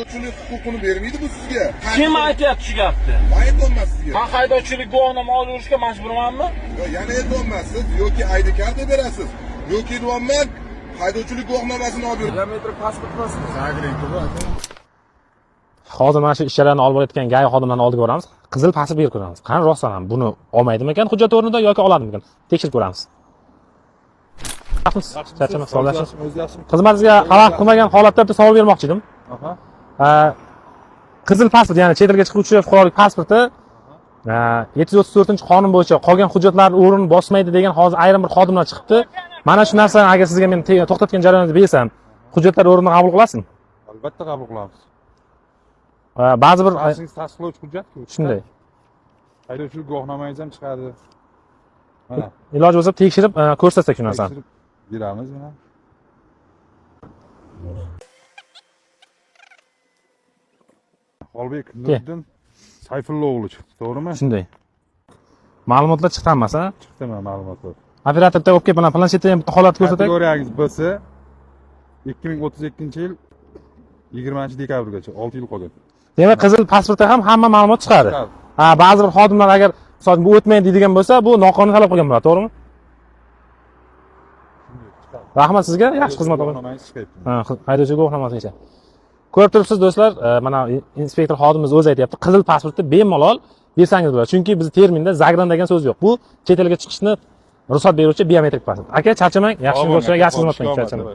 Haydovchilik huquqini bermaydi bu sizga. Kim aytyapti shu gapni? Men aytolmas sizga. Men haydovchilik guvohnoma olib yurishga majburmanmi? Yana aytolmassiz yoki ID karta berasiz. Yoki deyapman, haydovchilik guvohnomasini olib yuring. Kilometr pasport bosing. Hozir mana shu ishlarni olib borayotgan GAI xodimlarini oldiga boramiz. Qizil pasport berib ko'ramiz. Qani rostdan ham buni olmaydimi ekan hujjat o'rnida yoki oladimikan? Tekshirib ko'ramiz. Charchama hisoblashing. Xizmatingizga xalaqit qilmagan holatda bitta savol bermoqchi edim. Qizil pasport, ya'ni chet elga chiquvchi fuqarolik pasporti 734-qonun bo'yicha qolgan hujjatlar o'rin bosmaydi degan hozir ayrim bir xodimlar chiqibdi. Mana shu narsani agar sizga men to'xtatgan jarayonda bersam, hujjatlar o'rinni qabul qilasizmi? Albatta qabul qilamiz. Ba'zi bir tasdiqlovchi hujjat-ku. shunday. Haydovchilik guvohnomangiz ham chiqadi. Mana. Iloji bo'lsa tekshirib ko'rsatsak shu narsani. Beramiz mana. Xolbek Nuriddin Sayfulla o'g'li chiqdi, to'g'rimi? Shunday. Ma'lumotlar chiqdi hammasi, ha? Chiqdi mana ma'lumotlar. Operatorda olib kelib, mana planshetda ham bitta holat ko'rsatak. Kategoriyangiz BS 2032-yil 20-dekabrgacha 6 yil qolgan. Demak, qizil pasportda ham hamma ma'lumot chiqadi. Ba'zi bir xodimlar agar bu o'tmaydi deydigan bo'lsa, bu noqonuniy talab qilgan bo'ladi, to'g'rimi? Rahmat sizga, yaxshi xizmat qiling. Haydovchi guvohnomasigacha. Ko'rib turibsiz do'stlar, mana inspektor xodimimiz o'zi aytayapti, qizil pasportni bemalol bersangiz bo'ladi. Chunki biz terminda zagran degan so'z yo'q. Bu chet elga chiqishni ruxsat beruvchi biometrik pasport. Aka, charchamang, yaxshi bo'lsa, yaxshi xizmat qiling, charchamang.